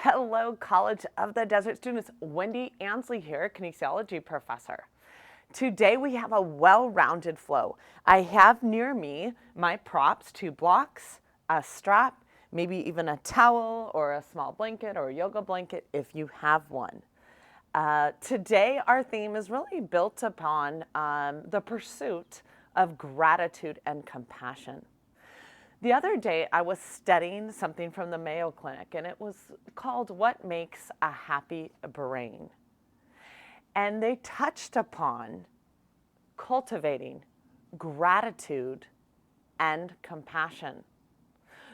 Hello, College of the Desert students. Wendy Ansley here, kinesiology professor. Today we have a well-rounded flow. I have near me my props, 2 blocks, a strap, maybe even a towel or a small blanket or a yoga blanket if you have one. Today our theme is really built upon the pursuit of gratitude and compassion. The other day, I was studying something from the Mayo Clinic, and it was called What Makes a Happy Brain? And they touched upon cultivating gratitude and compassion.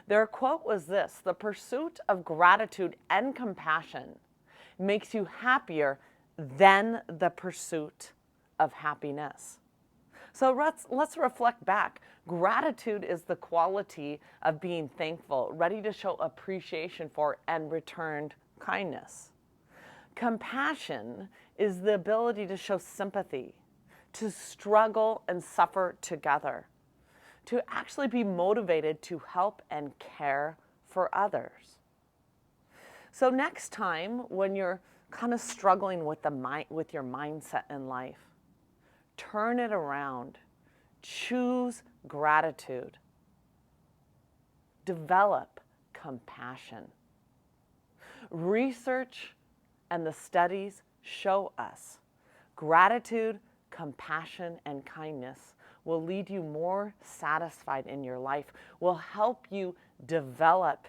Their quote was this: the pursuit of gratitude and compassion makes you happier than the pursuit of happiness. So let's reflect back. Gratitude is the quality of being thankful, ready to show appreciation for and returned kindness. Compassion is the ability to show sympathy, to struggle and suffer together, to actually be motivated to help and care for others. So next time when you're kind of struggling with with your mindset in life, turn it around. Choose gratitude. Develop compassion. Research and the studies show us gratitude, compassion, and kindness will lead you more satisfied in your life, will help you develop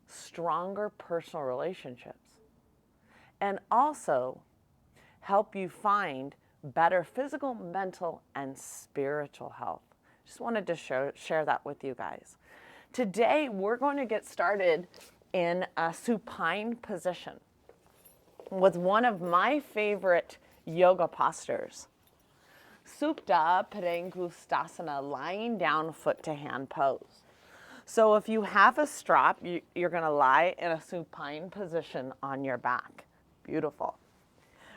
stronger personal relationships, and also help you find better physical, mental, and spiritual health. Just wanted to share that with you guys. Today, we're going to get started in a supine position with one of my favorite yoga postures, Supta Padangusthasana, lying down foot to hand pose. So if you have a strap, you're going to lie in a supine position on your back. Beautiful.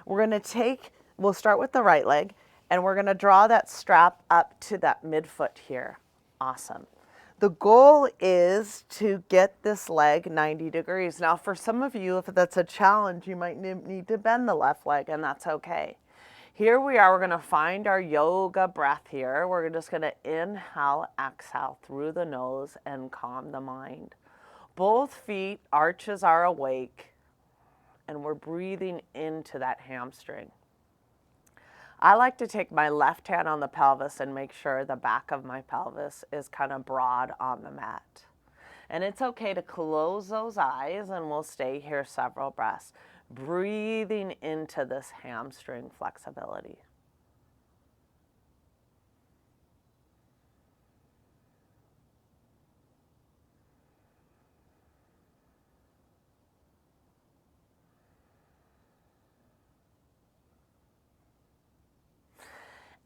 We're going to we'll start with the right leg, and we're going to draw that strap up to that midfoot here. Awesome. The goal is to get this leg 90 degrees. Now, for some of you, if that's a challenge, you might need to bend the left leg, and that's okay. Here we are. We're going to find our yoga breath here. We're just going to inhale, exhale through the nose and calm the mind. Both feet, arches are awake, and we're breathing into that hamstring. I like to take my left hand on the pelvis and make sure the back of my pelvis is kind of broad on the mat. And it's okay to close those eyes, and we'll stay here several breaths, breathing into this hamstring flexibility.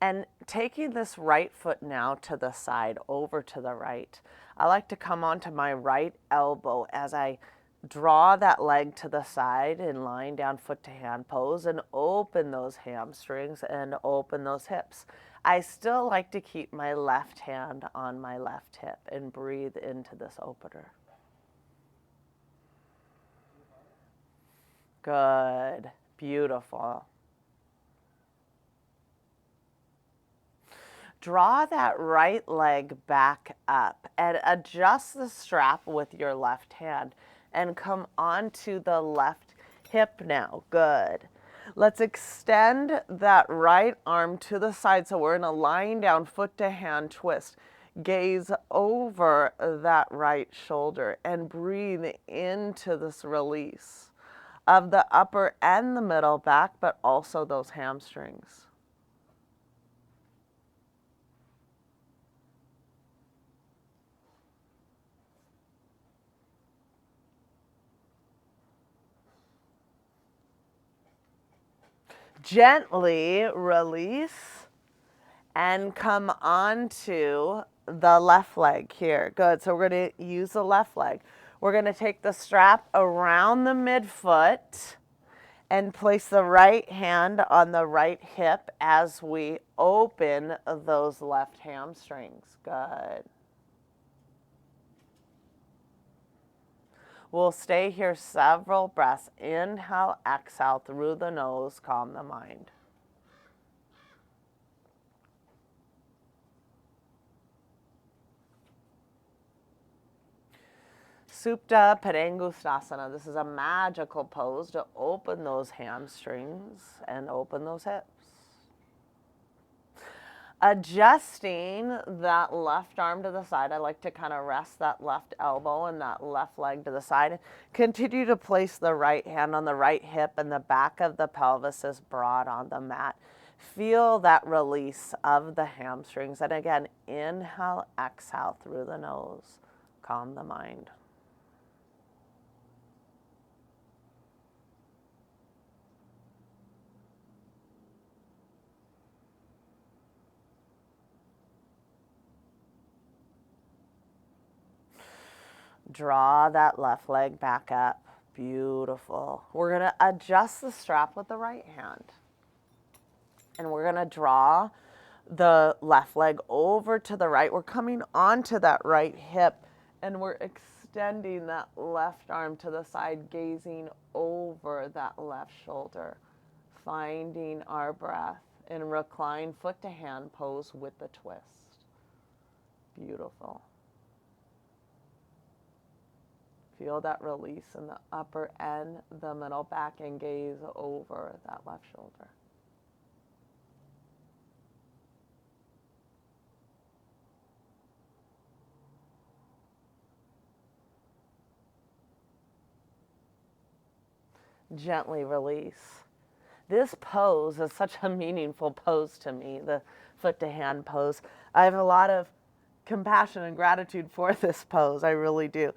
And taking this right foot now to the side, over to the right, I like to come onto my right elbow as I draw that leg to the side in lying down foot to hand pose and open those hamstrings and open those hips. I still like to keep my left hand on my left hip and breathe into this opener. Good. Beautiful. Draw that right leg back up and adjust the strap with your left hand and come onto the left hip now. Good. Let's extend that right arm to the side so we're in a lying down foot to hand twist. Gaze over that right shoulder and breathe into this release of the upper and the middle back, but also those hamstrings. Gently release and come onto the left leg here. Good. So we're going to use the left leg. We're going to take the strap around the midfoot and place the right hand on the right hip as we open those left hamstrings. Good. We'll stay here several breaths. Inhale, exhale through the nose, calm the mind. Supta Padangusthasana. This is a magical pose to open those hamstrings and open those hips. Adjusting that left arm to the side. I like to kind of rest that left elbow and that left leg to the side. Continue to place the right hand on the right hip, and the back of the pelvis is broad on the mat. Feel that release of the hamstrings. And again, inhale, exhale through the nose. Calm the mind. Draw that left leg back up. Beautiful. We're going to adjust the strap with the right hand. And we're going to draw the left leg over to the right. We're coming onto that right hip, and we're extending that left arm to the side, gazing over that left shoulder. Finding our breath in recline foot to hand pose with the twist. Beautiful. Feel that release in the upper and the middle back, and gaze over that left shoulder. Gently release. This pose is such a meaningful pose to me, the foot to hand pose. I have a lot of compassion and gratitude for this pose. I really do.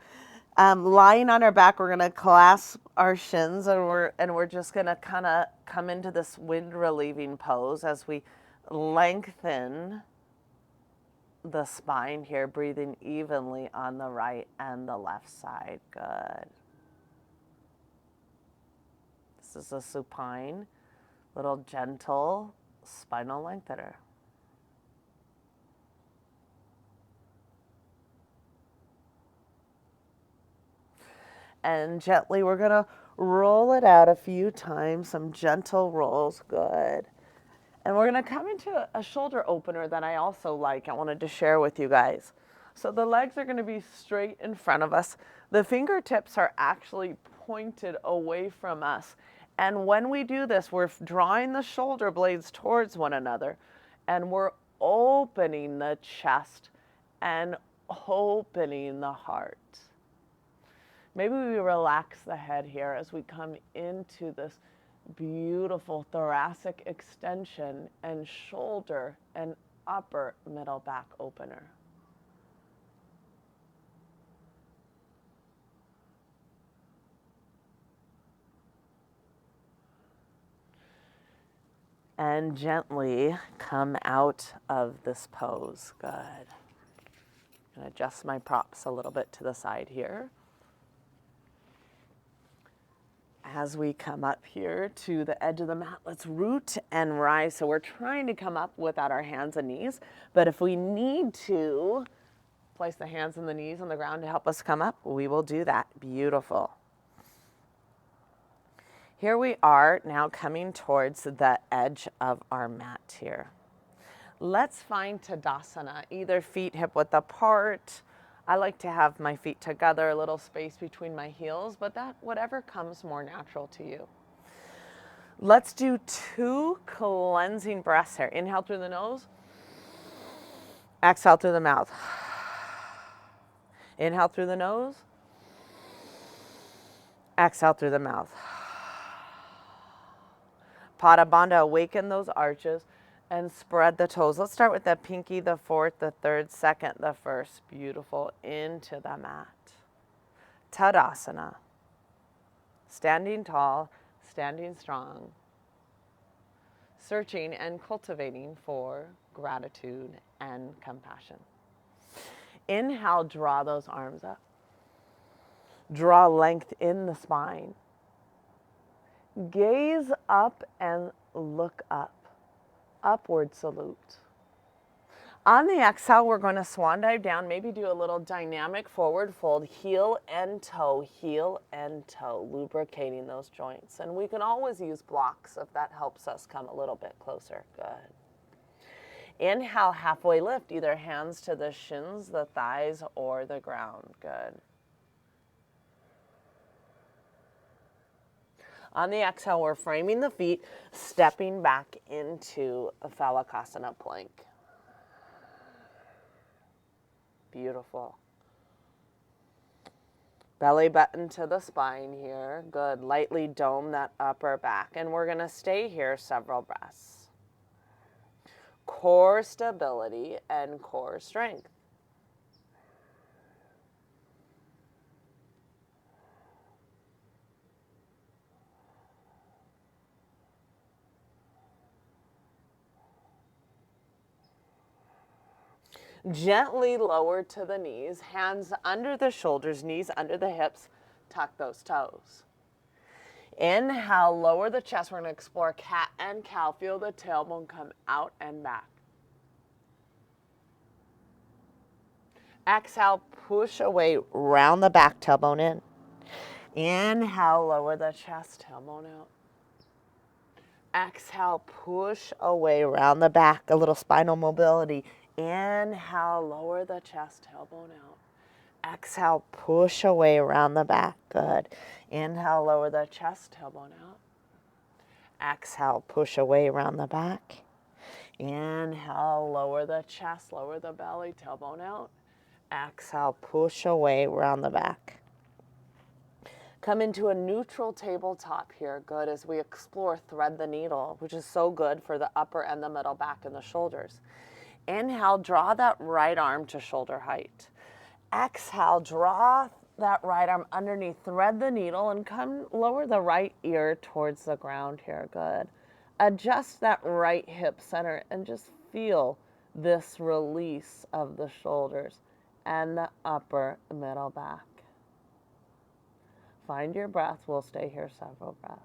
Lying on our back, we're going to clasp our shins, and we're just going to kind of come into this wind relieving pose as we lengthen the spine here, breathing evenly on the right and the left side. Good. This is a supine, little gentle spinal lengthener. And gently, we're going to roll it out a few times, some gentle rolls. Good. And we're going to come into a shoulder opener that I also like. I wanted to share with you guys. So the legs are going to be straight in front of us. The fingertips are actually pointed away from us. And when we do this, we're drawing the shoulder blades towards one another, and we're opening the chest and opening the heart. Maybe we relax the head here as we come into this beautiful thoracic extension and shoulder and upper middle back opener. And gently come out of this pose. Good. I'm going to adjust my props a little bit to the side here. As we come up here to the edge of the mat, let's root and rise. So we're trying to come up without our hands and knees, but if we need to place the hands and the knees on the ground to help us come up, we will do that. Beautiful. Here we are now coming towards the edge of our mat here. Let's find Tadasana, either feet hip width apart. I like to have my feet together, a little space between my heels, but that whatever comes more natural to you. Let's do 2 cleansing breaths here. Inhale through the nose. Exhale through the mouth. Inhale through the nose. Exhale through the mouth. Pada Bandha, awaken those arches and spread the toes. Let's start with the pinky, the fourth, the third, second, the first. Beautiful. Into the mat. Tadasana. Standing tall, standing strong. Searching and cultivating for gratitude and compassion. Inhale, draw those arms up. Draw length in the spine. Gaze up and look up. Upward salute. On the exhale, we're going to swan dive down, maybe do a little dynamic forward fold, heel and toe, lubricating those joints. And we can always use blocks if that helps us come a little bit closer. Good. Inhale, halfway lift, either hands to the shins, the thighs, or the ground. Good. On the exhale, we're framing the feet, stepping back into a Phalakasana plank. Beautiful. Belly button to the spine here. Good. Lightly dome that upper back. And we're going to stay here several breaths. Core stability and core strength. Gently lower to the knees, hands under the shoulders, knees under the hips, tuck those toes. Inhale, lower the chest. We're going to explore cat and cow. Feel the tailbone come out and back. Exhale, push away, round the back, tailbone in. Inhale, lower the chest, tailbone out. Exhale, push away, round the back, a little spinal mobility. Inhale, lower the chest, tailbone out. Exhale, push away, around the back. Good. Inhale, lower the chest, tailbone out. Exhale, push away, around the back. Inhale, lower the chest, lower the belly, tailbone out. Exhale, push away, around the back. Come into a neutral tabletop here. Good. As we explore thread the needle, which is so good for the upper and the middle back and the shoulders. Inhale, draw that right arm to shoulder height. Exhale, draw that right arm underneath, thread the needle, and come lower the right ear towards the ground here. Good. Adjust that right hip center and just feel this release of the shoulders and the upper middle back. Find your breath. We'll stay here several breaths.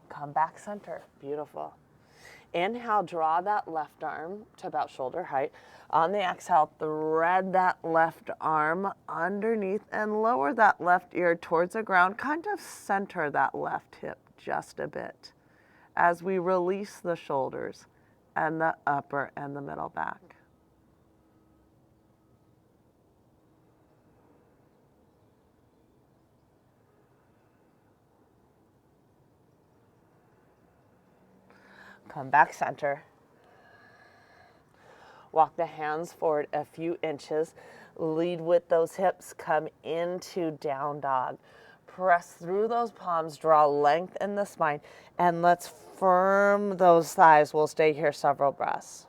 Come back center. Beautiful. Inhale, draw that left arm to about shoulder height. On the exhale, thread that left arm underneath and lower that left ear towards the ground. Kind of center that left hip just a bit as we release the shoulders and the upper and the middle back. Come back center. Walk the hands forward a few inches. Lead with those hips. Come into down dog. Press through those palms. Draw length in the spine. And let's firm those thighs. We'll stay here several breaths.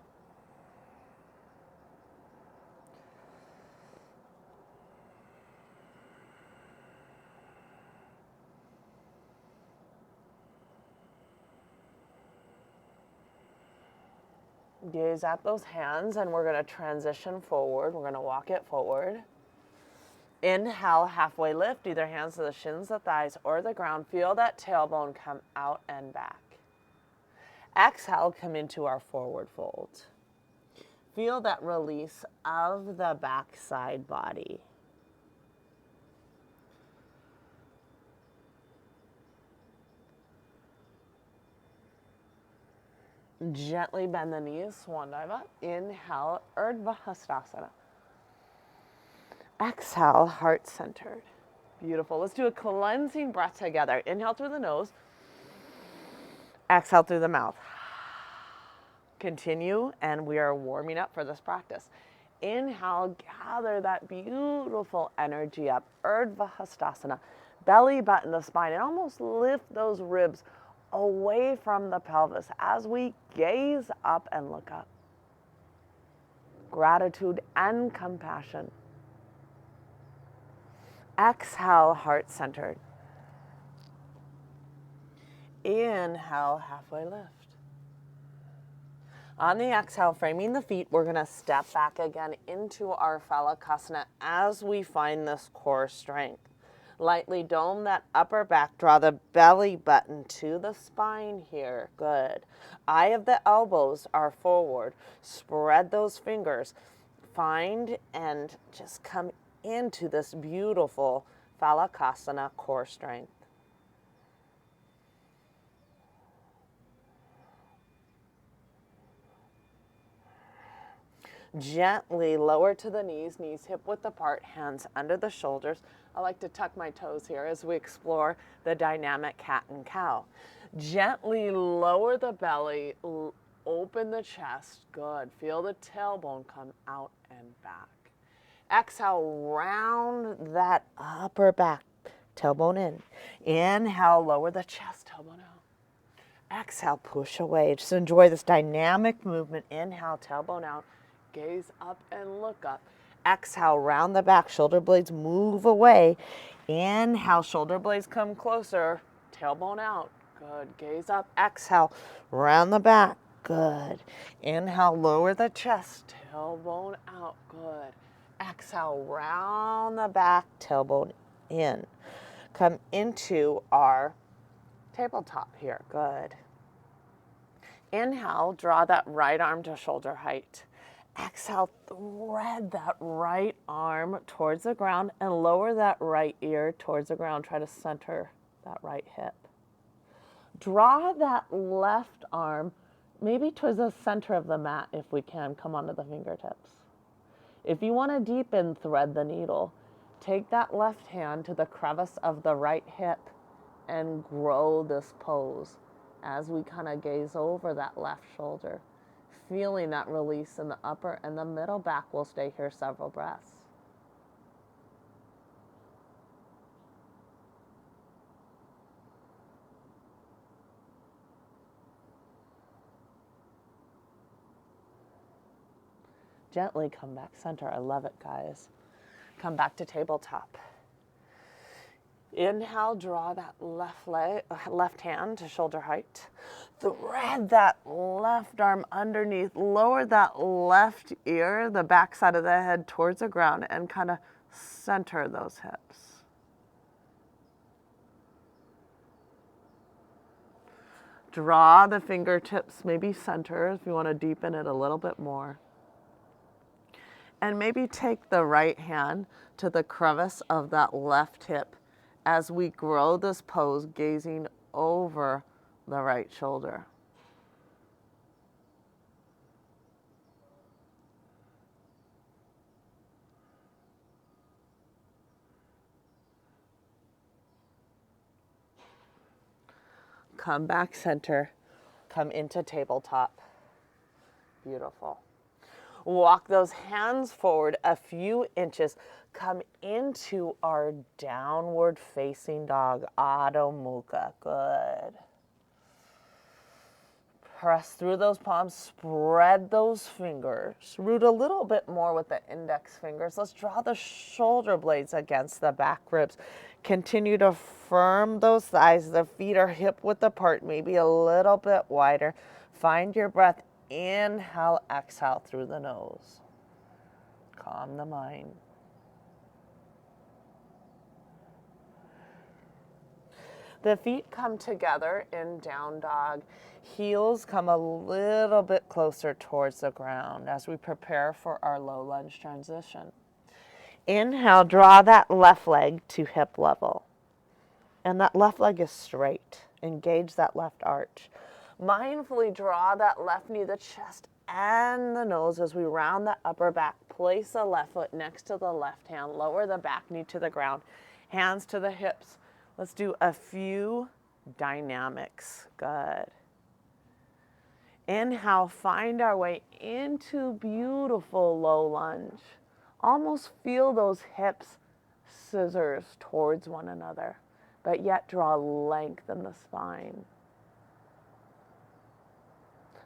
Gaze at those hands, and we're going to transition forward. We're going to walk it forward. Inhale, halfway lift, either hands to the shins, the thighs, or the ground. Feel that tailbone come out and back. Exhale, come into our forward fold. Feel that release of the backside body. Gently bend the knees, swan dive up. Inhale, Urdhva Hastasana. Exhale, heart centered. Beautiful. Let's do a cleansing breath together. Inhale through the nose. Exhale through the mouth. Continue, and we are warming up for this practice. Inhale, gather that beautiful energy up. Urdhva Hastasana. Belly button the spine, and almost lift those ribs away from the pelvis as we gaze up and look up. Gratitude and compassion. Exhale, heart centered. Inhale, halfway lift. On the exhale, framing the feet, we're going to step back again into our Phalakasana as we find this core strength. Lightly dome that upper back. Draw the belly button to the spine here. Good. Eye of the elbows are forward. Spread those fingers. Find and just come into this beautiful Phalakasana core strength. Gently lower to the knees, knees hip width apart, hands under the shoulders. I like to tuck my toes here as we explore the dynamic cat and cow. Gently lower the belly, open the chest. Good. Feel the tailbone come out and back. Exhale, round that upper back, tailbone in. Inhale, lower the chest, tailbone out. Exhale, push away. Just enjoy this dynamic movement. Inhale, tailbone out. Gaze up and look up. Exhale, round the back. Shoulder blades move away. Inhale, shoulder blades come closer. Tailbone out. Good. Gaze up. Exhale, round the back. Good. Inhale, lower the chest. Tailbone out. Good. Exhale, round the back. Tailbone in. Come into our tabletop here. Good. Inhale, draw that right arm to shoulder height. Exhale, thread that right arm towards the ground and lower that right ear towards the ground. Try to center that right hip. Draw that left arm maybe towards the center of the mat if we can. Come onto the fingertips. If you want to deepen, thread the needle. Take that left hand to the crevice of the right hip and grow this pose as we kind of gaze over that left shoulder. Feeling that release in the upper and the middle back. Will stay here several breaths. Gently come back center. I love it, guys. Come back to tabletop. Inhale, draw that left hand to shoulder height. Thread that left arm underneath. Lower that left ear, the back side of the head towards the ground, and kind of center those hips. Draw the fingertips, maybe center if you want to deepen it a little bit more. And maybe take the right hand to the crevice of that left hip as we grow this pose, gazing over the right shoulder. Come back center, come into tabletop. Beautiful. Walk those hands forward a few inches. Come into our downward facing dog, Adho Mukha. Good. Press through those palms, spread those fingers. Root a little bit more with the index fingers. Let's draw the shoulder blades against the back ribs. Continue to firm those thighs. The feet are hip width apart, maybe a little bit wider. Find your breath. Inhale, exhale through the nose. Calm the mind. The feet come together in down dog. Heels come a little bit closer towards the ground as we prepare for our low lunge transition. Inhale, draw that left leg to hip level. And that left leg is straight. Engage that left arch. Mindfully draw that left knee, the chest, and the nose as we round the upper back. Place the left foot next to the left hand. Lower the back knee to the ground. Hands to the hips. Let's do a few dynamics. Good. Inhale, find our way into beautiful low lunge. Almost feel those hips scissors towards one another, but yet draw length in the spine.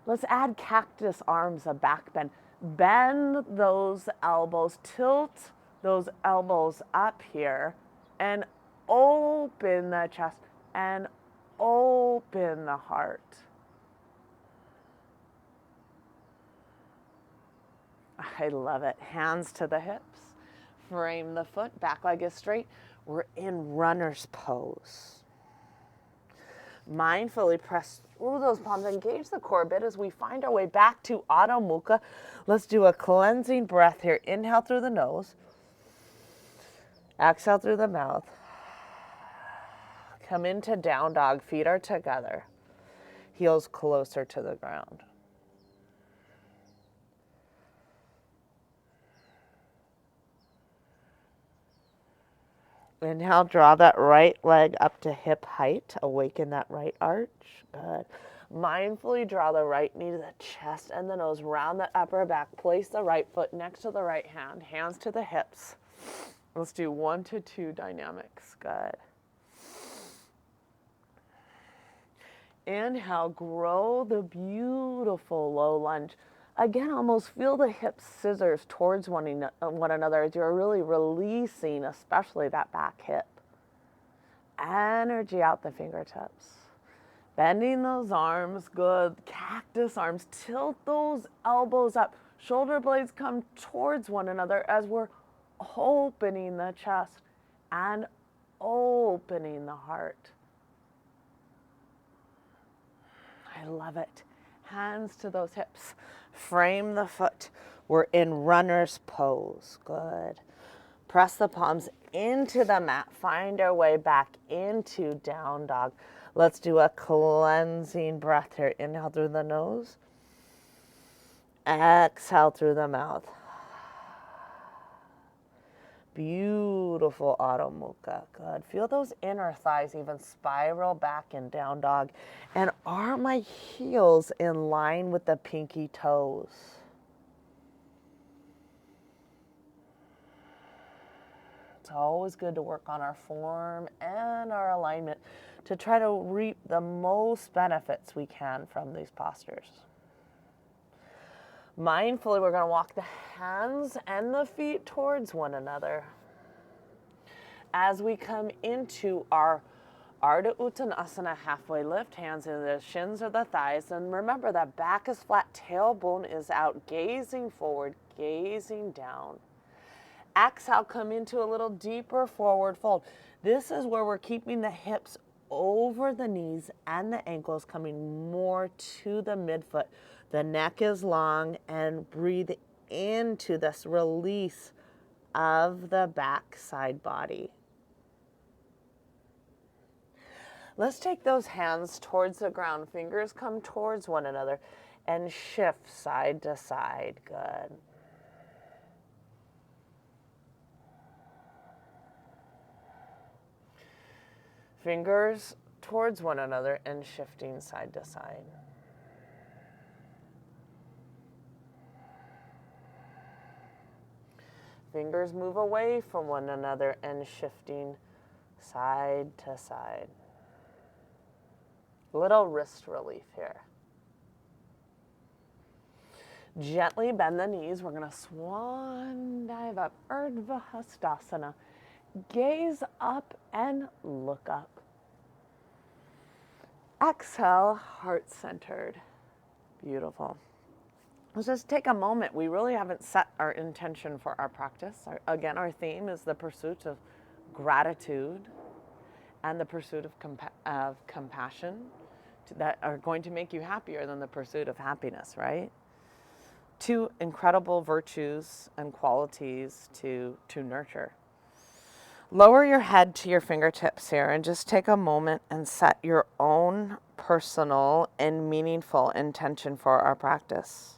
Let's add cactus arms, a back bend. Bend those elbows, tilt those elbows up here, and open the chest and open the heart. I love it. Hands to the hips. Frame the foot. Back leg is straight. We're in runner's pose. Mindfully press through those palms, engage the core a bit as we find our way back to Adho Mukha. Let's do a cleansing breath here. Inhale through the nose. Exhale through the mouth. Come into down dog. Feet are together. Heels closer to the ground. Inhale, draw that right leg up to hip height. Awaken that right arch. Good. Mindfully draw the right knee to the chest and the nose. Round the upper back. Place the right foot next to the right hand. Hands to the hips. Let's do 1 to 2 dynamics. Good. Inhale, grow the beautiful low lunge. Again, almost feel the hips scissors towards one another as you're really releasing, especially that back hip. Energy out the fingertips. Bending those arms, good. Cactus arms, tilt those elbows up. Shoulder blades come towards one another as we're opening the chest and opening the heart. I love it. Hands to those hips. Frame the foot. We're in runner's pose. Good. Press the palms into the mat. Find our way back into down dog. Let's do a cleansing breath here. Inhale through the nose. Exhale through the mouth. Beautiful Adho Mukha. Good. Feel those inner thighs even spiral back in down dog. And are my heels in line with the pinky toes? It's always good to work on our form and our alignment to try to reap the most benefits we can from these postures. Mindfully, we're going to walk the hands and the feet towards one another. As we come into our Ardha Uttanasana halfway lift, hands in the shins or the thighs. And remember that back is flat, tailbone is out, gazing forward, gazing down. Exhale, come into a little deeper forward fold. This is where we're keeping the hips over the knees and the ankles, coming more to the midfoot. The neck is long, and breathe into this release of the back side body. Let's take those hands towards the ground. Fingers come towards one another and shift side to side. Good. Fingers towards one another and shifting side to side. Fingers move away from one another and shifting side to side. Little wrist relief here. Gently bend the knees. We're going to swan dive up, Urdhva Hastasana. Gaze up and look up. Exhale, heart centered. Beautiful. Let's just take a moment. We really haven't set our intention for our practice. Again, our theme is the pursuit of gratitude and the pursuit of compassion that are going to make you happier than the pursuit of happiness, right? Two incredible virtues and qualities to nurture. Lower your head to your fingertips here and just take a moment and set your own personal and meaningful intention for our practice.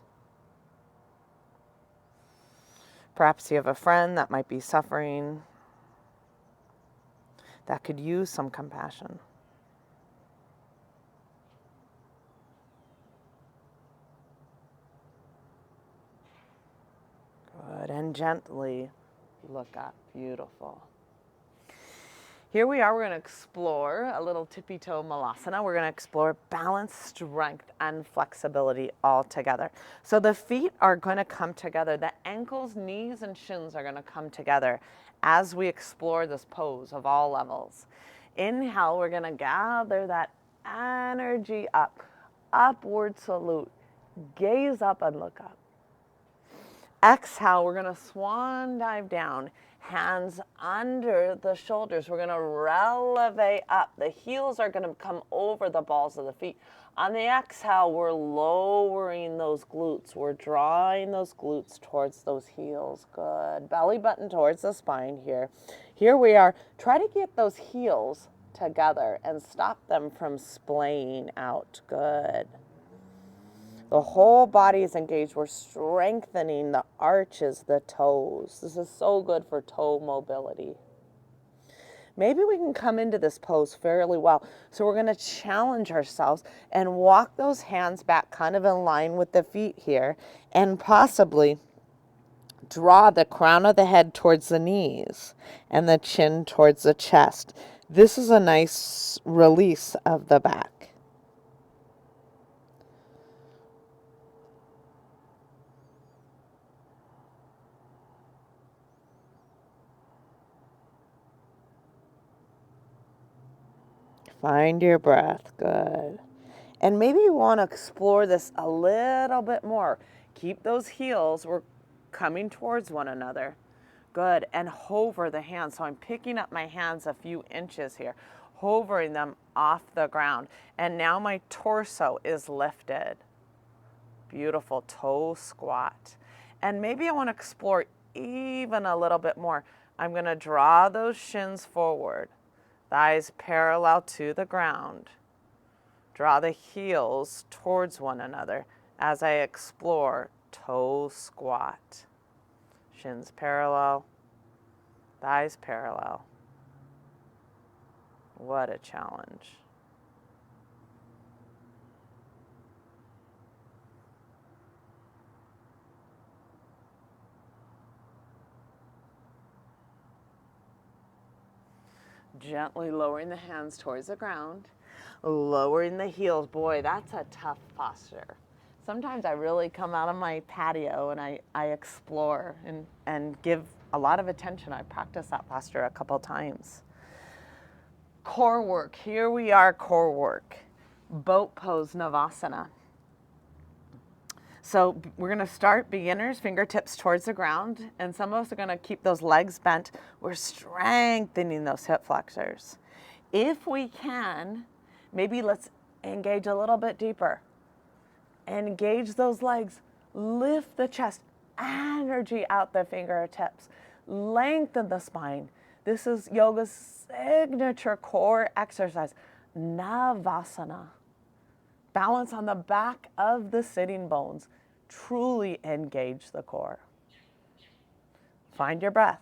Perhaps you have a friend that might be suffering that could use some compassion. Good, and gently look up. Beautiful. Here we are, we're going to explore a little tippy toe malasana. We're going to explore balance, strength, and flexibility all together. So the feet are going to come together. The ankles, knees, and shins are going to come together as we explore this pose of all levels. Inhale, we're going to gather that energy up. Upward salute. Gaze up and look up. Exhale, we're going to swan dive down. Hands under the shoulders. We're going to releve up. The heels are going to come over the balls of the feet. On the exhale, we're lowering those glutes. We're drawing those glutes towards those heels. Good. Belly button towards the spine here. Here we are. Try to get those heels together and stop them from splaying out. Good. The whole body is engaged. We're strengthening the arches, the toes. This is so good for toe mobility. Maybe we can come into this pose fairly well. So we're going to challenge ourselves and walk those hands back kind of in line with the feet here, and possibly draw the crown of the head towards the knees and the chin towards the chest. This is a nice release of the back. Find your breath. Good. And maybe you want to explore this a little bit more. Keep those heels. We're coming towards one another. Good. And hover the hands. So I'm picking up my hands a few inches here, hovering them off the ground. And now my torso is lifted. Beautiful toe squat. And maybe I want to explore even a little bit more. I'm going to draw those shins forward. Thighs parallel to the ground. Draw the heels towards one another as I explore toe squat. Shins parallel, thighs parallel. What a challenge. Gently lowering the hands towards the ground, lowering the heels. Boy, that's a tough posture. Sometimes I really come out of my patio and I explore and give a lot of attention. I practice that posture a couple times. Core work. Here we are, core work. Boat pose Navasana. So we're going to start beginners, fingertips towards the ground, and some of us are going to keep those legs bent. We're strengthening those hip flexors. If we can, maybe let's engage a little bit deeper. Engage those legs, lift the chest, energy out the fingertips, lengthen the spine. This is yoga's signature core exercise, Navasana. Balance on the back of the sitting bones. Truly engage the core. Find your breath.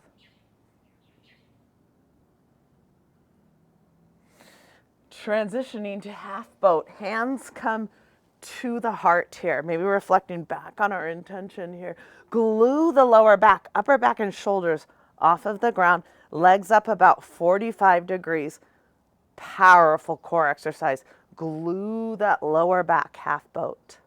Transitioning to half boat. Hands come to the heart here. Maybe reflecting back on our intention here. Glue the lower back, upper back and shoulders off of the ground. Legs up about 45 degrees. Powerful core exercise. Glue that lower back, half boat.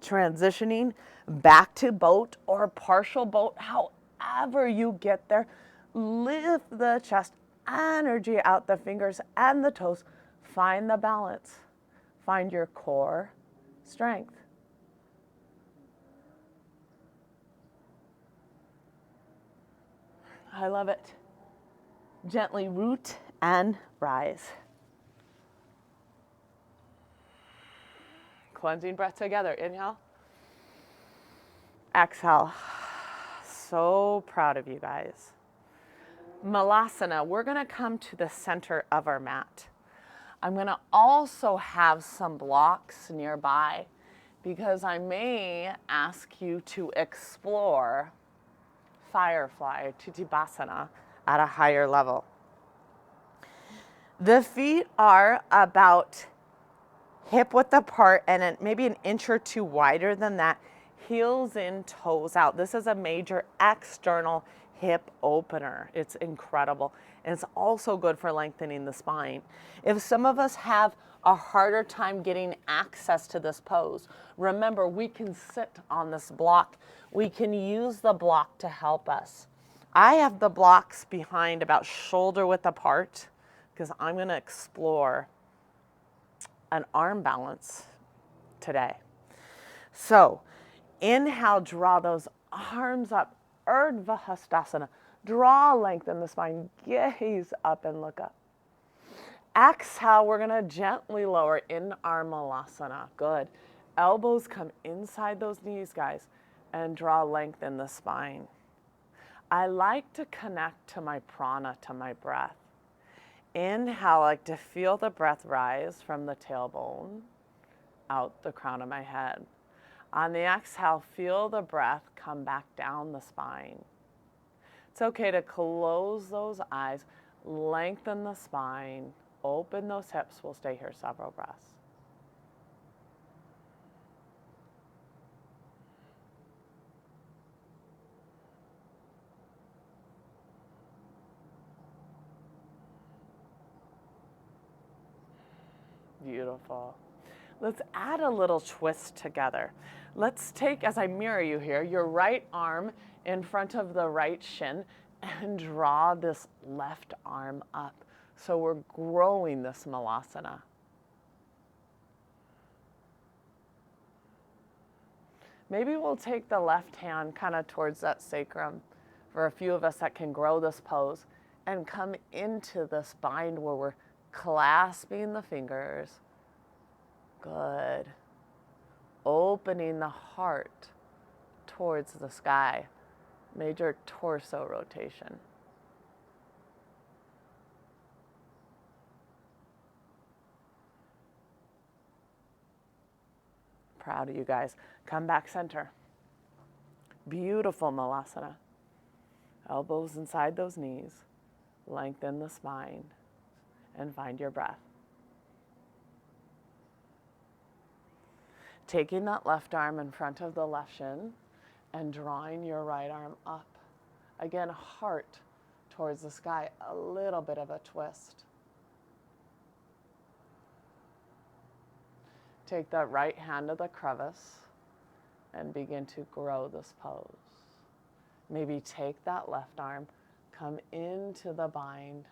Transitioning back to boat or partial boat, however you get there. Lift the chest, energy out the fingers and the toes. Find the balance. Find your core strength. I love it. Gently root and rise. Cleansing breath together. Inhale. Exhale. So proud of you guys. Malasana, we're going to come to the center of our mat. I'm going to also have some blocks nearby because I may ask you to explore Firefly, Titibhasana, at a higher level. The feet are about hip width apart and maybe an inch or two wider than that. Heels in, toes out. This is a major external hip opener. It's incredible. And it's also good for lengthening the spine. If some of us have a harder time getting access to this pose, remember we can sit on this block. We can use the block to help us. I have the blocks behind about shoulder width apart because I'm going to explore an arm balance today. So inhale, draw those arms up, Urdhva Hastasana. Draw, lengthen the spine, gaze up and look up. Exhale, we're gonna gently lower in our Malasana. Good. Elbows come inside those knees, guys, and draw length in the spine. I like to connect to my prana, to my breath. Inhale, I like to feel the breath rise from the tailbone out the crown of my head. On the exhale, feel the breath come back down the spine. It's okay to close those eyes, lengthen the spine, open those hips. We'll stay here several breaths. Beautiful. Let's add a little twist together. Let's take, as I mirror you here, your right arm in front of the right shin and draw this left arm up. So we're growing this Malasana. Maybe we'll take the left hand kind of towards that sacrum for a few of us that can grow this pose and come into this bind where we're clasping the fingers. Good. Opening the heart towards the sky. Major torso rotation. Proud of you guys. Come back center. Beautiful Malasana. Elbows inside those knees. Lengthen the spine and find your breath. Taking that left arm in front of the left shin and drawing your right arm up. Again, heart towards the sky, a little bit of a twist. Take that right hand to the crevice and begin to grow this pose. Maybe take that left arm, come into the bind.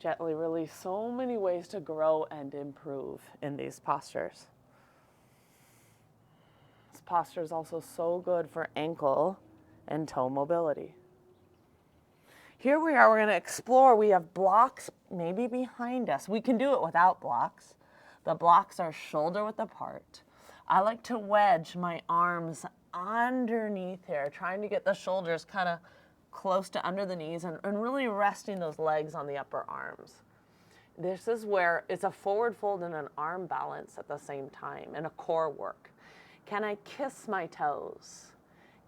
Gently release. So many ways to grow and improve in these postures. This posture is also so good for ankle and toe mobility. Here we are, we're going to explore. We have blocks maybe behind us. We can do it without blocks. The blocks are shoulder width apart. I like to wedge my arms underneath here, trying to get the shoulders kind of close to under the knees and really resting those legs on the upper arms. This is where it's a forward fold and an arm balance at the same time and a core work. Can I kiss my toes?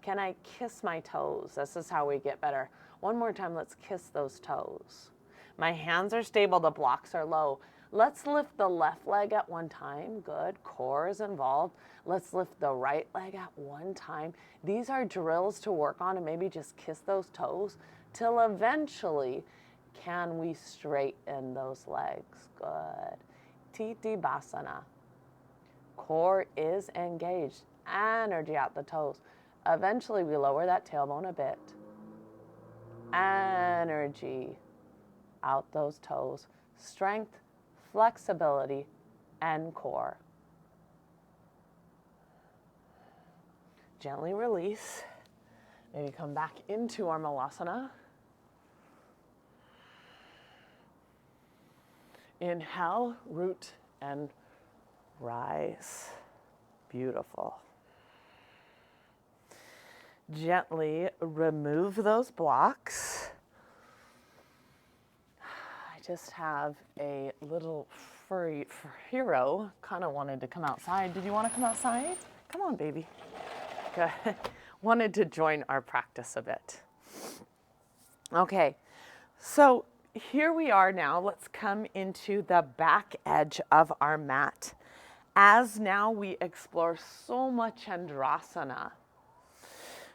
Can I kiss my toes? This is how we get better. One more time, let's kiss those toes. My hands are stable, the blocks are low. Let's lift the left leg at one time. Good, core is involved. Let's lift the right leg at one time. These are drills to work on and maybe just kiss those toes till eventually can we straighten those legs. Good. Titibhasana. Core is engaged. Energy out the toes. Eventually we lower that tailbone a bit. Energy out those toes. Strength, flexibility, and core. Gently release. Maybe come back into our Malasana. Inhale, root and rise. Beautiful. Gently remove those blocks. I just have a little furry hero kind of wanted to come outside. Did you want to come outside? Come on, baby. Good. Wanted to join our practice a bit. Okay, so here we are now. Let's come into the back edge of our mat. As now we explore so much Chandrasana,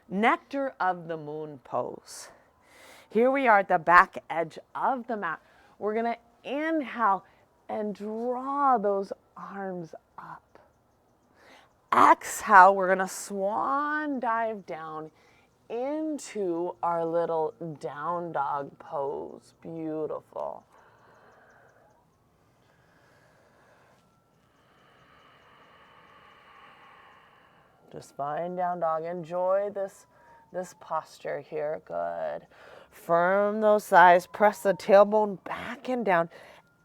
nectar of the moon pose. Here we are at the back edge of the mat. We're going to inhale and draw those arms up. Exhale, we're going to swan dive down into our little down dog pose. Beautiful. Just fine down dog. Enjoy this posture here. Good. Firm those thighs. Press the tailbone back and down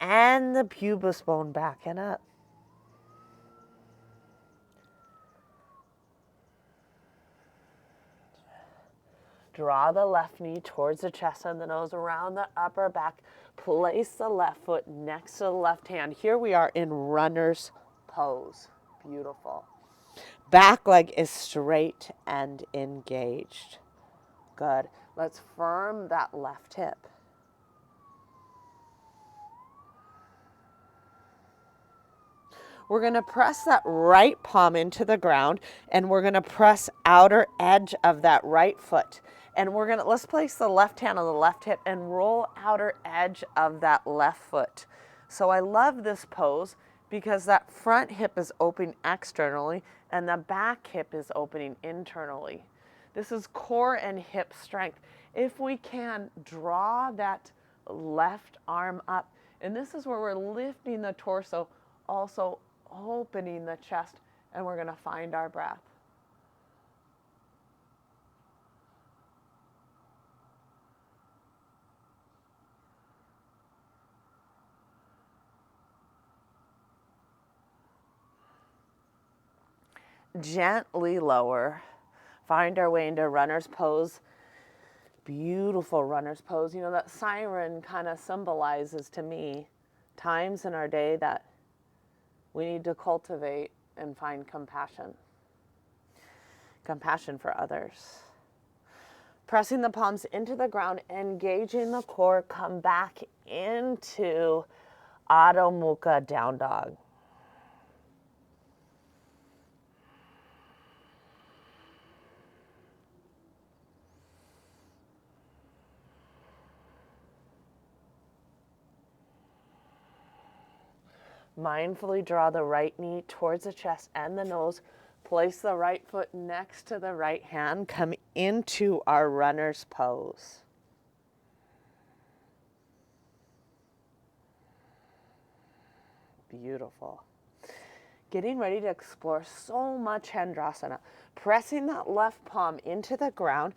and the pubis bone back and up. Draw the left knee towards the chest and the nose, around the upper back. Place the left foot next to the left hand. Here we are in runner's pose. Beautiful. Back leg is straight and engaged. Good. Let's firm that left hip. We're going to press that right palm into the ground, and we're going to press outer edge of that right foot. And let's place the left hand on the left hip and roll outer edge of that left foot. So I love this pose because that front hip is opening externally and the back hip is opening internally. This is core and hip strength. If we can, draw that left arm up. And this is where we're lifting the torso, also opening the chest, and we're going to find our breath. Gently lower. Find our way into runner's pose. Beautiful runner's pose. You know, that siren kind of symbolizes to me times in our day that we need to cultivate and find compassion. Compassion for others. Pressing the palms into the ground, engaging the core, come back into Adho Mukha Down Dog. Mindfully draw the right knee towards the chest and the nose. Place the right foot next to the right hand. Come into our runner's pose. Beautiful. Getting ready to explore so much Chandrasana. Pressing that left palm into the ground.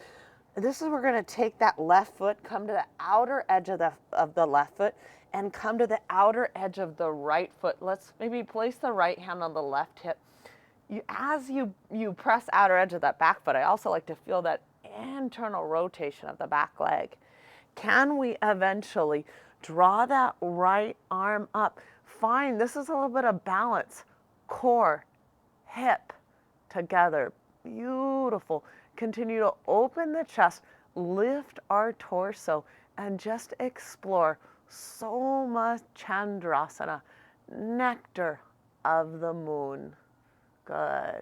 This is where we're going to take that left foot, come to the outer edge of the left foot, and come to the outer edge of the right foot. Let's maybe place the right hand on the left hip. As you press outer edge of that back foot, I also like to feel that internal rotation of the back leg. Can we eventually draw that right arm up? Find, this is a little bit of balance. Core, hip, together. Beautiful. Continue to open the chest, lift our torso, and just explore so much Chandrasana, nectar of the moon. Good.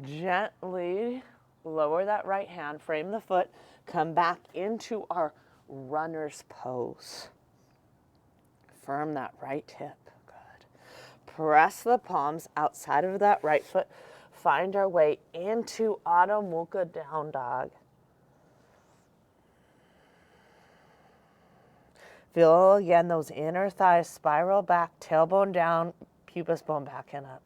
Gently lower that right hand, frame the foot, come back into our runner's pose. Firm that right hip. Good. Press the palms outside of that right foot. Find our way into Adho Mukha Down Dog. Feel again those inner thighs spiral back, tailbone down, pubis bone back and up.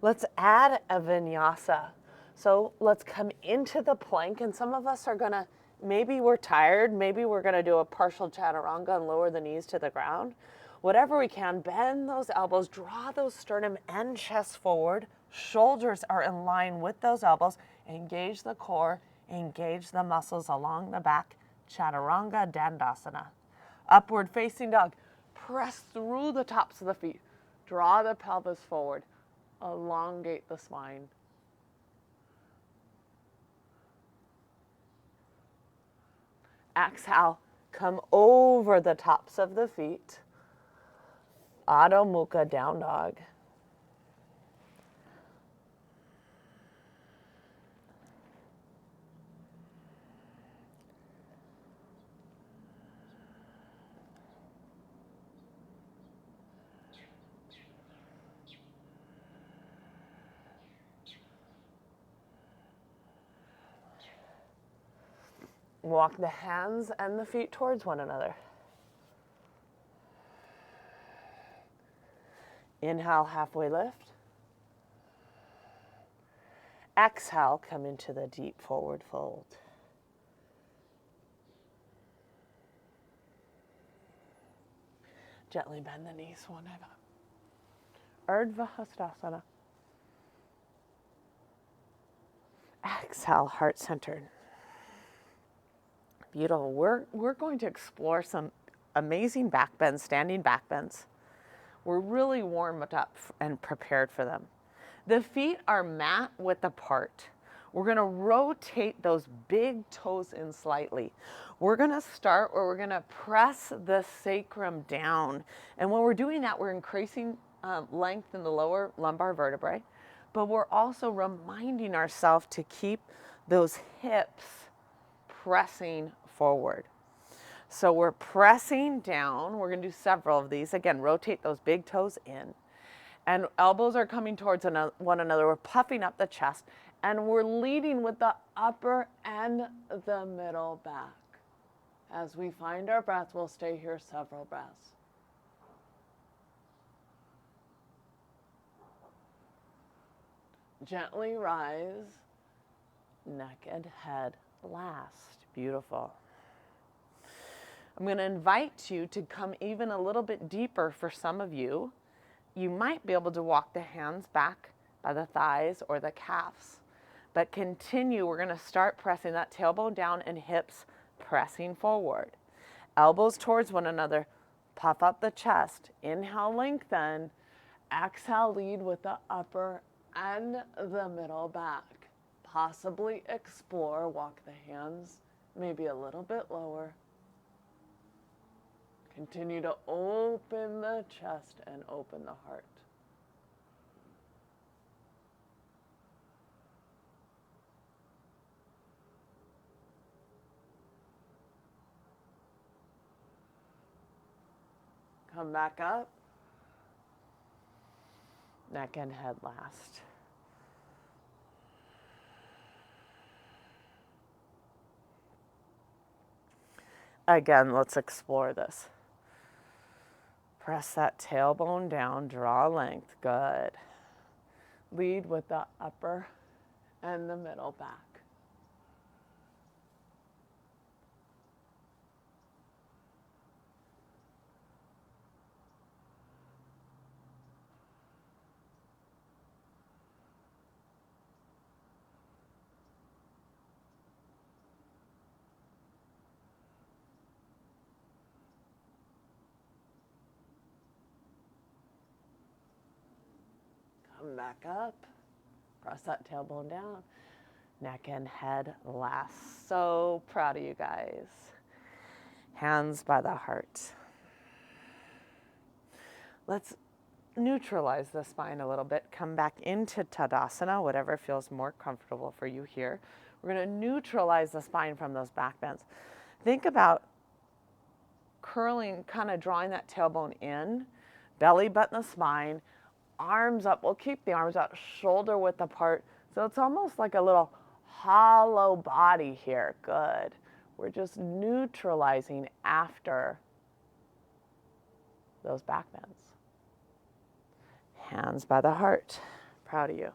Let's add a vinyasa. So let's come into the plank, and some of us are gonna, maybe we're tired, maybe we're gonna do a partial chaturanga and lower the knees to the ground. Whatever we can, bend those elbows, draw those sternum and chest forward. Shoulders are in line with those elbows. Engage the core, engage the muscles along the back. Chaturanga Dandasana. Upward facing dog. Press through the tops of the feet. Draw the pelvis forward. Elongate the spine. Exhale, come over the tops of the feet. Adho Mukha Down Dog. Walk the hands and the feet towards one another. Inhale, halfway lift. Exhale, come into the deep forward fold. Gently bend the knees, Svanandava. Urdhva Hastasana. Exhale, heart centered. Beautiful. We're going to explore some amazing back bends, standing back bends. We're really warmed up and prepared for them. The feet are mat width apart. We're going to rotate those big toes in slightly. We're going to start where we're going to press the sacrum down. And when we're doing that, we're increasing length in the lower lumbar vertebrae, but we're also reminding ourselves to keep those hips pressing forward. So we're pressing down. We're going to do several of these. Again, rotate those big toes in. And elbows are coming towards one another. We're puffing up the chest. And we're leading with the upper and the middle back. As we find our breath, we'll stay here several breaths. Gently rise, neck and head last. Beautiful. I'm going to invite you to come even a little bit deeper for some of you. You might be able to walk the hands back by the thighs or the calves. But continue, we're going to start pressing that tailbone down and hips pressing forward. Elbows towards one another, puff up the chest. Inhale, lengthen. Exhale, lead with the upper and the middle back. Possibly explore, walk the hands maybe a little bit lower. Continue to open the chest and open the heart. Come back up. Neck and head last. Again, let's explore this. Press that tailbone down, draw length. Good. Lead with the upper and the middle back. Come back up. Press that tailbone down. Neck and head last. So proud of you guys. Hands by the heart. Let's neutralize the spine a little bit. Come back into Tadasana, whatever feels more comfortable for you here. We're going to neutralize the spine from those back bends. Think about curling, kind of drawing that tailbone in, belly button the spine, arms up. We'll keep the arms out, shoulder width apart. So it's almost like a little hollow body here. Good. We're just neutralizing after those back bends. Hands by the heart. Proud of you.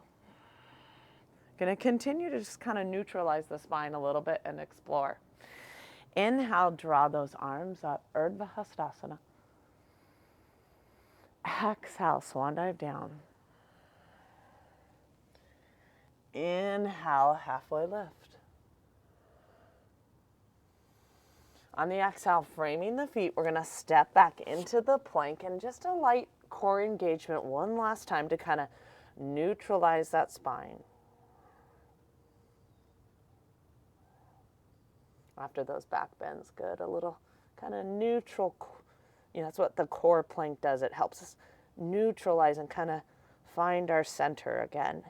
Going to continue to just kind of neutralize the spine a little bit and explore. Inhale, draw those arms up, Urdhva Hastasana. Exhale, swan dive down. Inhale, halfway lift. On the exhale, framing the feet, we're going to step back into the plank and just a light core engagement one last time to kind of neutralize that spine. After those back bends, good. A little kind of neutral, that's what the core plank does. It helps us neutralize and kind of find our center again.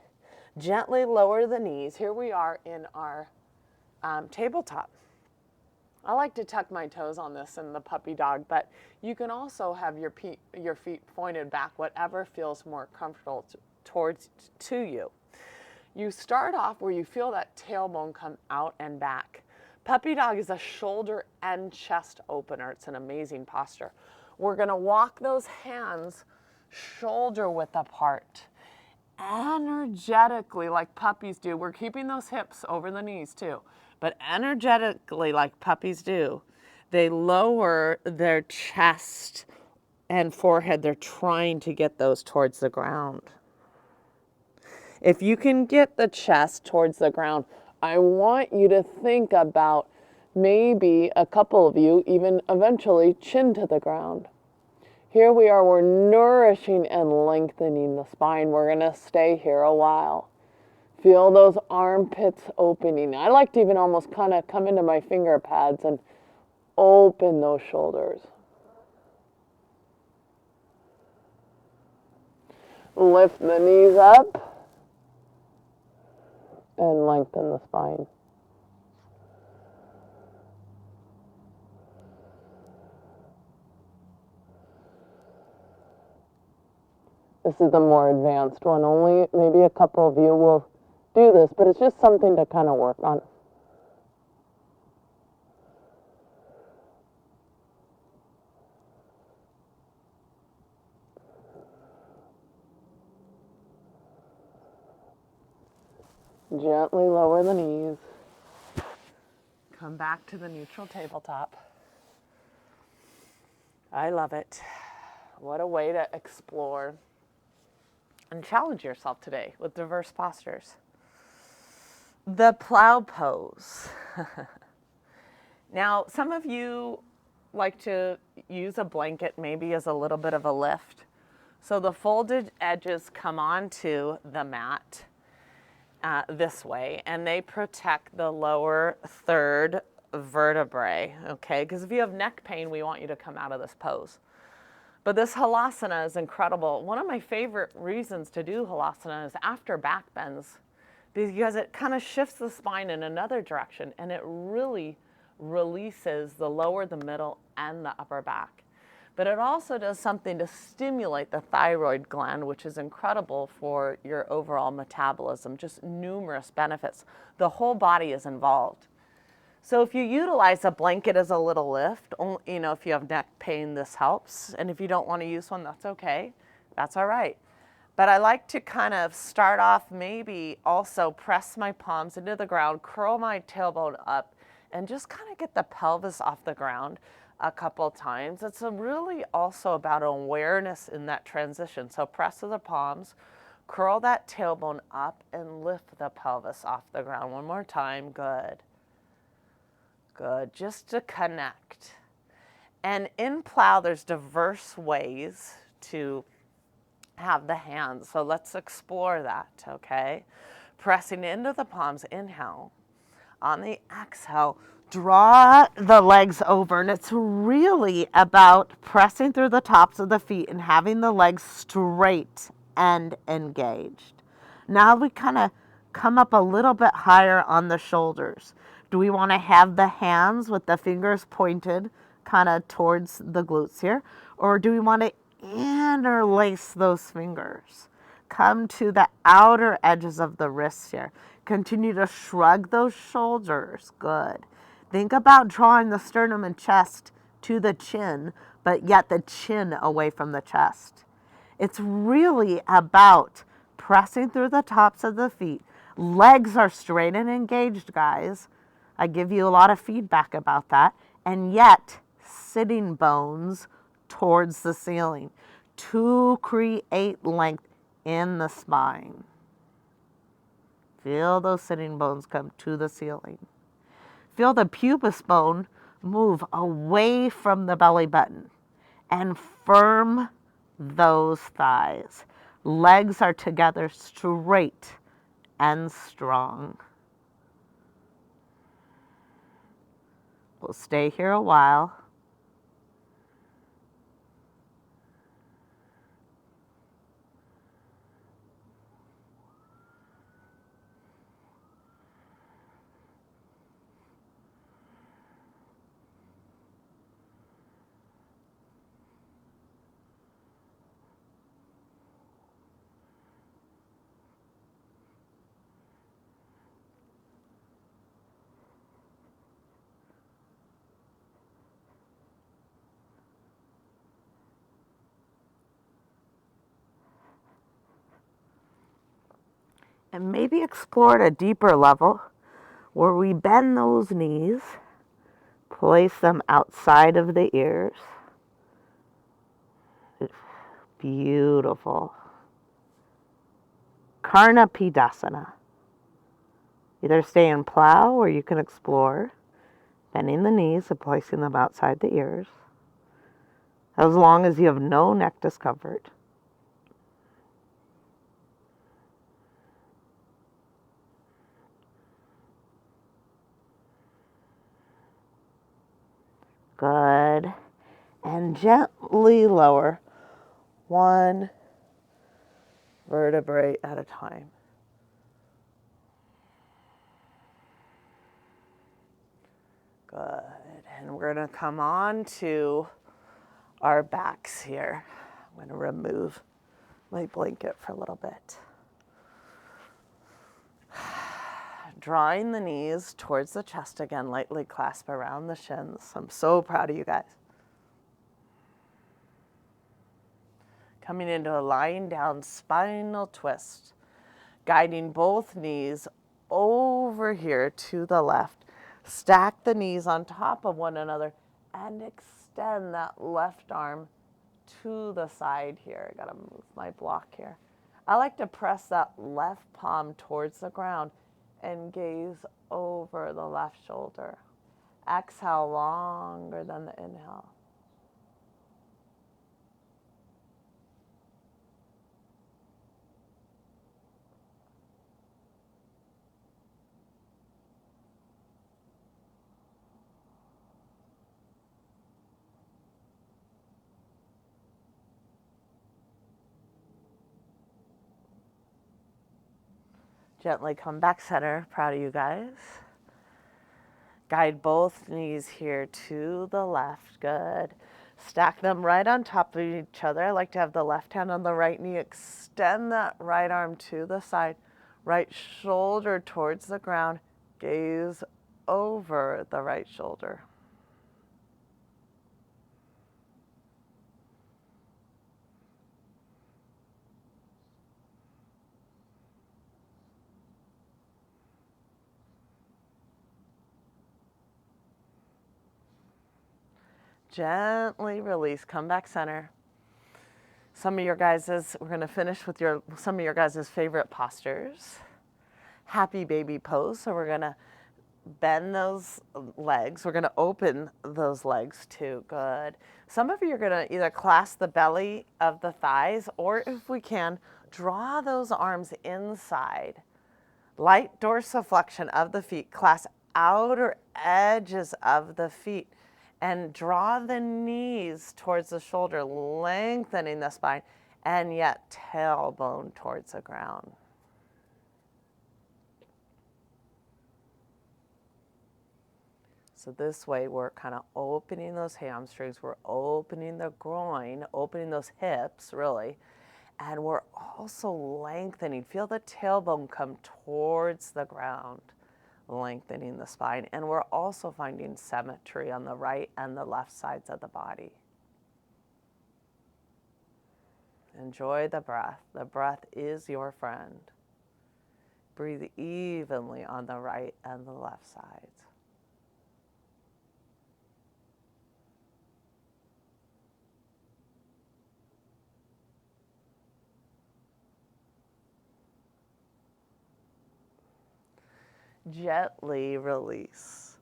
Gently lower the knees. Here we are in our tabletop. I like to tuck my toes on this in the puppy dog, but you can also have your feet pointed back, whatever feels more comfortable to you. You start off where you feel that tailbone come out and back. Puppy dog is a shoulder and chest opener. It's an amazing posture. We're going to walk those hands shoulder width apart, energetically like puppies do. We're keeping those hips over the knees too, but energetically like puppies do. They lower their chest and forehead. They're trying to get those towards the ground. If you can get the chest towards the ground, I want you to think about maybe a couple of you even eventually chin to the ground. Here we are, we're nourishing and lengthening the spine. We're going to stay here a while. Feel those armpits opening. I like to even almost kind of come into my finger pads and open those shoulders. Lift the knees up and lengthen the spine. This is the more advanced one. Only maybe a couple of you will do this, but it's just something to kind of work on. Gently lower the knees. Come back to the neutral tabletop. I love it. What a way to explore and challenge yourself today with diverse postures. The plow pose. Now, some of you like to use a blanket maybe as a little bit of a lift. So the folded edges come onto the mat this way, and they protect the lower third vertebrae, okay? Because if you have neck pain, we want you to come out of this pose. But this halasana is incredible. One of my favorite reasons to do halasana is after back bends, because it kind of shifts the spine in another direction, and it really releases the lower, the middle, and the upper back. But it also does something to stimulate the thyroid gland, which is incredible for your overall metabolism, just numerous benefits. The whole body is involved. So if you utilize a blanket as a little lift, you know, if you have neck pain, this helps. And if you don't want to use one, that's okay. That's all right. But I like to kind of start off, maybe also press my palms into the ground, curl my tailbone up, and just kind of get the pelvis off the ground a couple times. It's really also about awareness in that transition. So press the palms, curl that tailbone up, and lift the pelvis off the ground. One more time. Good. Good, just to connect. And in plow, there's diverse ways to have the hands. So let's explore that, okay? Pressing into the palms, inhale. On the exhale, draw the legs over. And it's really about pressing through the tops of the feet and having the legs straight and engaged. Now we kind of come up a little bit higher on the shoulders. Do we want to have the hands with the fingers pointed kind of towards the glutes here? Or do we want to interlace those fingers? Come to the outer edges of the wrists here. Continue to shrug those shoulders. Good. Think about drawing the sternum and chest to the chin, but yet the chin away from the chest. It's really about pressing through the tops of the feet. Legs are straight and engaged, guys. I give you a lot of feedback about that. And yet, sitting bones towards the ceiling to create length in the spine. Feel those sitting bones come to the ceiling. Feel the pubis bone move away from the belly button and firm those thighs. Legs are together straight and strong. We'll stay here a while. And maybe explore at a deeper level where we bend those knees, place them outside of the ears. Beautiful. Karnapidasana. Either stay in plow or you can explore bending the knees and placing them outside the ears, as long as you have no neck discomfort. Good. And gently lower one vertebrae at a time. Good. And we're going to come on to our backs here. I'm going to remove my blanket for a little bit. Drawing the knees towards the chest again, lightly clasp around the shins. I'm so proud of you guys. Coming into a lying down spinal twist, guiding both knees over here to the left. Stack the knees on top of one another and extend that left arm to the side here. I gotta move my block here. I like to press that left palm towards the ground and gaze over the left shoulder. Exhale longer than the inhale. Gently come back center. Proud of you guys. Guide both knees here to the left. Good. Stack them right on top of each other. I like to have the left hand on the right knee. Extend that right arm to the side. Right shoulder towards the ground. Gaze over the right shoulder. Gently release. Come back center. Some of your guys's, we're going to finish with some of your guys' favorite postures. Happy baby pose. So we're going to bend those legs. We're going to open those legs too. Good. Some of you are going to either clasp the belly of the thighs, or if we can, draw those arms inside. Light dorsiflexion of the feet. Clasp outer edges of the feet. And draw the knees towards the shoulder, lengthening the spine, and yet tailbone towards the ground. So this way we're kind of opening those hamstrings, we're opening the groin, opening those hips really, and we're also lengthening. Feel the tailbone come towards the ground, lengthening the spine. And we're also finding symmetry on the right and the left sides of the body. Enjoy the breath. The breath is your friend. Breathe evenly on the right and the left sides. Gently release.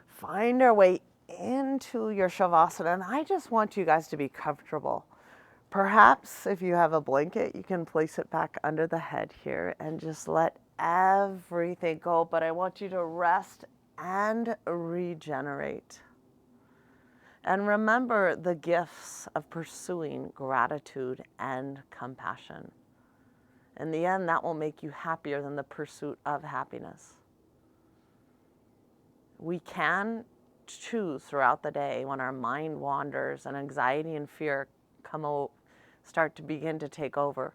Find our way into your Shavasana, and I just want you guys to be comfortable. Perhaps if you have a blanket, you can place it back under the head here and just let everything go, but I want you to rest and regenerate. And remember the gifts of pursuing gratitude and compassion. In the end, that will make you happier than the pursuit of happiness. We can choose throughout the day when our mind wanders and anxiety and fear start to begin to take over.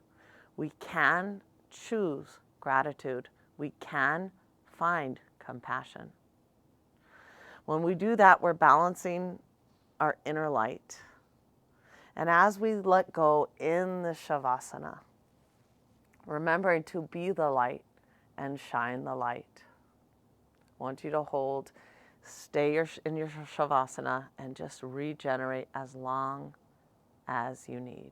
We can choose gratitude. We can find compassion. When we do that, we're balancing our inner light. And as we let go in the Shavasana, remembering to be the light and shine the light. I want you to hold, stay in your Shavasana and just regenerate as long as you need.